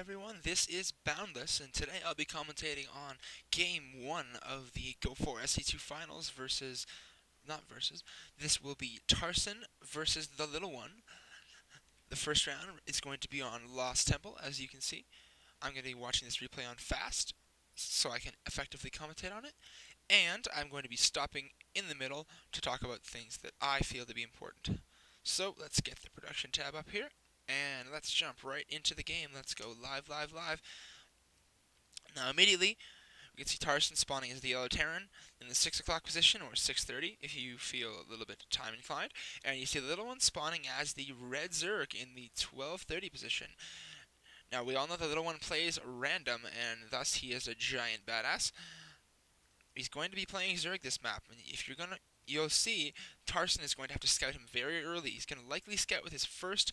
everyone, this is Boundless, and today I'll be commentating on Game 1 of the Go4SC2 finals this will be Tarson versus the Little One. The first round is going to be on Lost Temple, as you can see. I'm going to be watching this replay on fast, so I can effectively commentate on it, and I'm going to be stopping in the middle to talk about things that I feel to be important. So let's get the production tab up here. And let's jump right into the game. Let's go live. Now immediately, we can see Tarson spawning as the yellow Terran in the 6 o'clock position, or 6:30 if you feel a little bit time inclined. And you see the little one spawning as the red Zerg in the 12:30 position. Now we all know the little one plays random, and thus he is a giant badass. He's going to be playing Zerg this map, and you'll see Tarson is going to have to scout him very early. He's going to likely scout with his first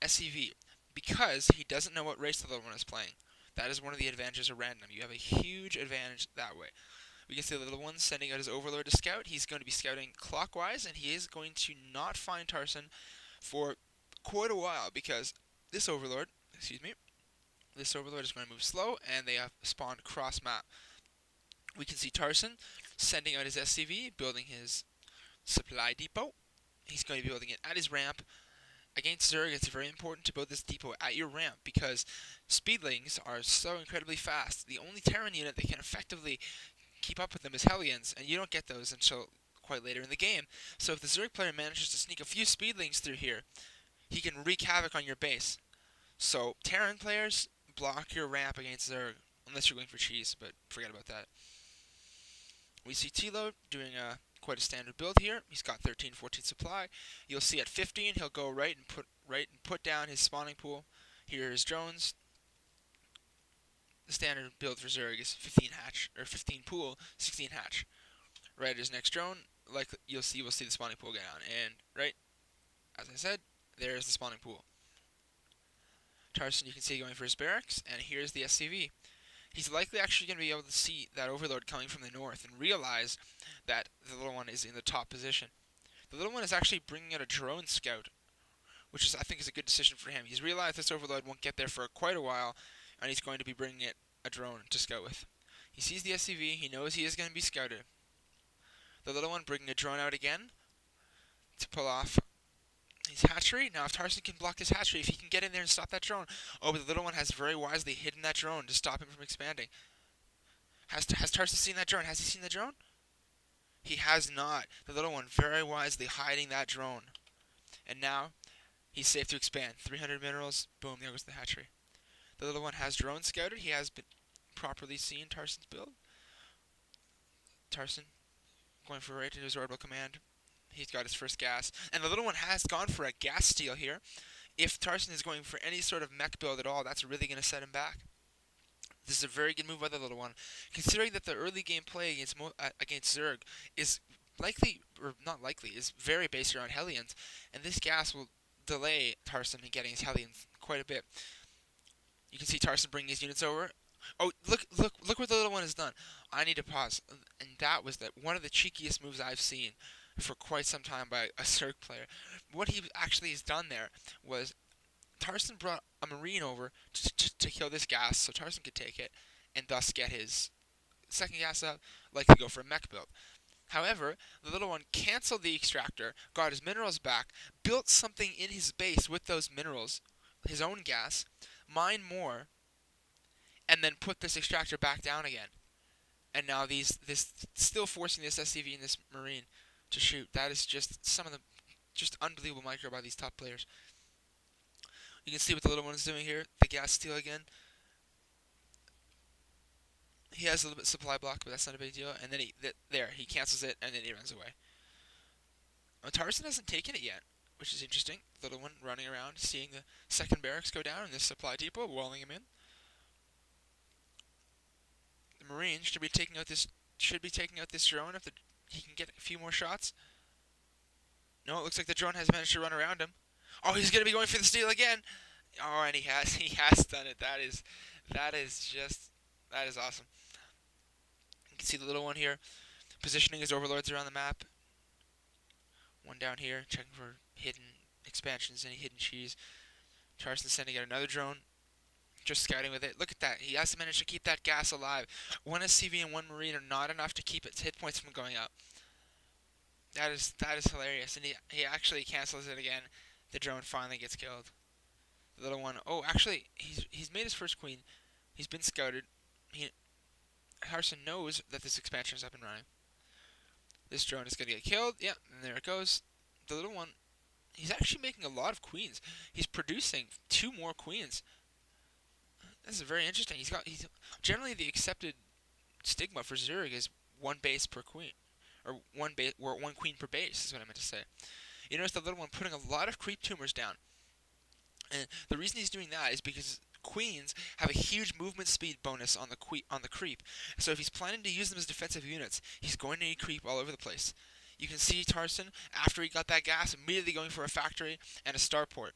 SCV, because he doesn't know what race the little one is playing. That is one of the advantages of random. You have a huge advantage that way. We can see the little one sending out his overlord to scout. He's going to be scouting clockwise, and he is going to not find Tarson for quite a while, because this overlord is going to move slow, and they have spawned cross map. We can see Tarson sending out his SCV, building his supply depot. He's going to be building it at his ramp. Against Zerg, it's very important to build this depot at your ramp, because speedlings are so incredibly fast. The only Terran unit that can effectively keep up with them is Hellions, and you don't get those until quite later in the game. So if the Zerg player manages to sneak a few speedlings through here, he can wreak havoc on your base. So Terran players, block your ramp against Zerg, unless you're going for cheese, but forget about that. We see T-Load doing quite a standard build here. He's got 13-14 supply. You'll see at 15 he'll go right and put down his spawning pool. Here are his drones. The standard build for Zerg is 15 pool, 16 hatch. Right at his next drone, like we'll see the spawning pool go down. And right, as I said, there's the spawning pool. Tarson, you can see going for his barracks, and here's the SCV. He's likely actually going to be able to see that overlord coming from the north and realize that the little one is in the top position. The little one is actually bringing out a drone scout, which I think is a good decision for him. He's realized this overlord won't get there for quite a while, and he's going to be bringing it a drone to scout with. He sees the SCV. He knows he is going to be scouted. The little one bringing a drone out again to pull off his hatchery. Now, if Tarson can block this hatchery, if he can get in there and stop that drone. Oh, but the little one has very wisely hidden that drone to stop him from expanding. Has Tarson seen that drone? Has he seen the drone? He has not. The little one very wisely hiding that drone. And now, he's safe to expand. 300 minerals. Boom, there goes the hatchery. The little one has drone scouted. He has been properly seen Tarson's build. Tarson going for right into his orbital command. He's got his first gas. And the little one has gone for a gas steal here. If Tarson is going for any sort of mech build at all, that's really going to set him back. This is a very good move by the little one, considering that the early game play against Zerg is likely, or not likely, is very based around Hellions, and this gas will delay Tarson in getting his Hellions quite a bit. You can see Tarson bringing his units over. Oh, look what the little one has done. I need to pause. And that was one of the cheekiest moves I've seen for quite some time by a Zerg player. What he actually has done there was Tarson brought a Marine over to kill this gas so Tarson could take it and thus get his second gas up, like to go for a mech build. However, the little one canceled the extractor, got his minerals back, built something in his base with those minerals, his own gas, mined more, and then put this extractor back down again. And now this still forcing this SCV and this Marine to shoot. That is just some of the unbelievable micro by these top players. You can see what the little one is doing here. The gas steal again. He has a little bit of supply block, but that's not a big deal. And then he cancels it, and then he runs away. Tarson hasn't taken it yet, which is interesting. The little one running around, seeing the second barracks go down, and this supply depot, walling him in. The Marine should be taking out this drone if he can get a few more shots. No, it looks like the drone has managed to run around him. Oh, he's gonna be going for the steal again. Oh, and he has done it. That is awesome. You can see the little one here positioning his overlords around the map. One down here, checking for hidden expansions and hidden cheese. Tarson sending out another drone. just scouting with it. Look at that. He has managed to keep that gas alive. One SCV and one Marine are not enough to keep its hit points from going up. That is hilarious. And he actually cancels it again. The drone finally gets killed. The little one. Oh, actually, he's made his first queen. He's been scouted. Tarson knows that this expansion is up and running. This drone is going to get killed. Yeah, and there it goes. The little one, he's actually making a lot of queens. He's producing 2 more queens. This is very interesting. He's generally the accepted stigma for Zerg is 1 base per queen, or 1 queen per base is what I meant to say. You notice the little one putting a lot of creep tumors down, and the reason he's doing that is because queens have a huge movement speed bonus on the creep. So if he's planning to use them as defensive units, he's going to need creep all over the place. You can see Tarson, after he got that gas, immediately going for a factory and a starport.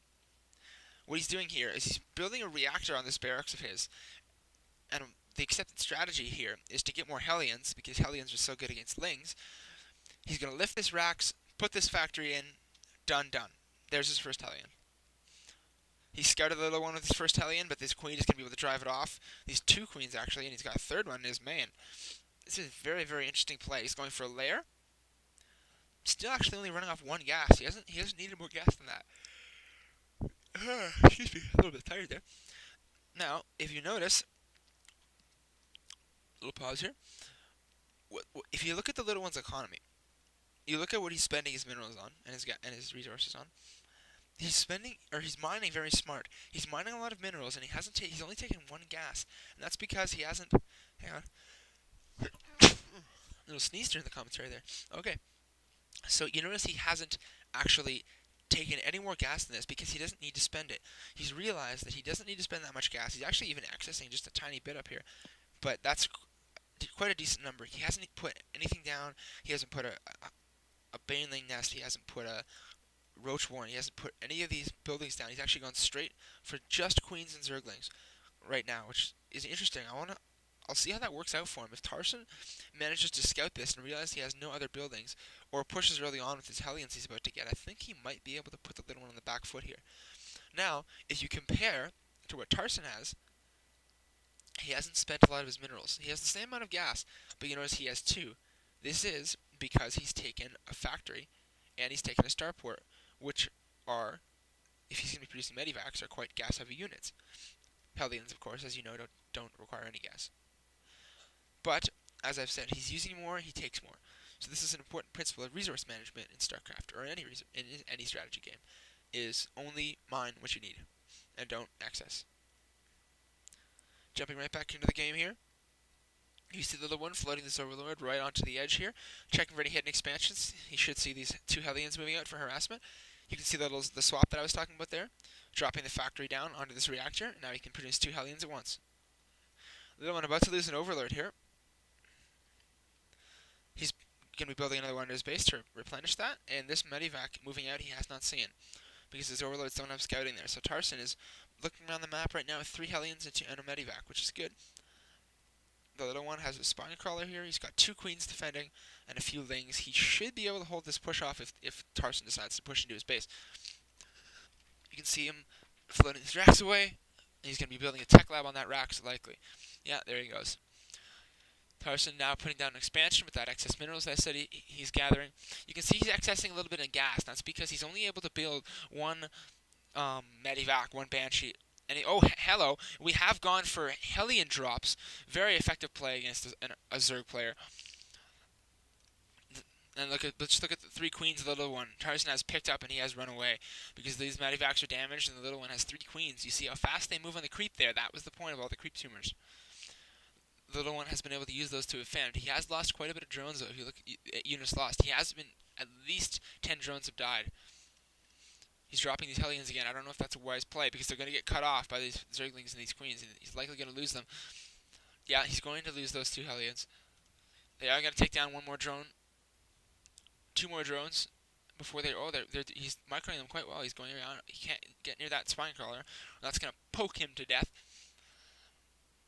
What he's doing here is he's building a reactor on this barracks of his, and the accepted strategy here is to get more Hellions, because Hellions are so good against Lings. He's going to lift this racks, put this factory in, done. There's his first Hellion. He scouted the little one with his first Hellion, but this queen is going to be able to drive it off. These 2 queens, actually, and he's got a 3rd one in his main. This is a very, very interesting play. He's going for a lair. Still actually only running off 1 gas. He hasn't needed more gas than that. Excuse me, a little bit tired there. Now, if you notice, a little pause here. If you look at the little one's economy, you look at what he's spending his minerals on and his resources on. He's mining very smart. He's mining a lot of minerals, and he's only taken 1 gas, and that's because he hasn't. Hang on. A little sneeze during the commentary there. Okay. So you notice he hasn't actually taken any more gas than this because he doesn't need to spend it. He's realized that he doesn't need to spend that much gas. He's actually even accessing just a tiny bit up here, but that's quite a decent number. He hasn't put anything down. He hasn't put a baneling nest. He hasn't put a roach warren. He hasn't put any of these buildings down. He's actually gone straight for just queens and zerglings right now, which is interesting. I'll see how that works out for him. If Tarson manages to scout this and realize he has no other buildings, or pushes early on with his Hellions he's about to get, I think he might be able to put the little one on the back foot here. Now, if you compare to what Tarson has, he hasn't spent a lot of his minerals. He has the same amount of gas, but you notice he has 2. This is because he's taken a factory, and he's taken a starport, which are, if he's going to be producing medivacs, are quite gas-heavy units. Hellions, of course, as you know, don't require any gas. But, as I've said, he's using more, he takes more. So this is an important principle of resource management in StarCraft, or in any strategy game, is only mine what you need, and don't excess. Jumping right back into the game here. You see the little one floating this Overlord right onto the edge here. Checking for any hidden expansions. He should see these 2 Hellions moving out for harassment. You can see the swap that I was talking about there. Dropping the factory down onto this reactor. Now he can produce 2 Hellions at once. Little one about to lose an Overlord here. He's going to be building another one to his base to replenish that. And this medivac moving out he has not seen, because his Overlords don't have scouting there. So Tarson is looking around the map right now with 3 Hellions and a medivac, which is good. The little one has a spine crawler here. He's got 2 queens defending and a few lings. He should be able to hold this push off if Tarson decides to push into his base. You can see him floating his racks away. He's going to be building a tech lab on that rack, so likely. Yeah, there he goes. Tarson now putting down an expansion with that excess minerals that I said he's gathering. You can see he's accessing a little bit of gas. That's because he's only able to build 1 medivac, 1 banshee. And hello, we have gone for Hellion drops. Very effective play against a Zerg player. And let's look at the 3 queens of the little one. Tarson has picked up and he has run away because these medivacs are damaged and the little one has 3 queens. You see how fast they move on the creep there. That was the point of all the creep tumors. The little one has been able to use those to defend. He has lost quite a bit of drones though. If you look at units lost, he has been at least 10 drones have died. He's dropping these Hellions again. I don't know if that's a wise play because they're going to get cut off by these Zerglings and these Queens. And he's likely going to lose them. Yeah, he's going to lose those 2 Hellions. They are going to take down 1 more drone. 2 more drones before he's microing them quite well. He's going around. He can't get near that spine crawler. That's going to poke him to death.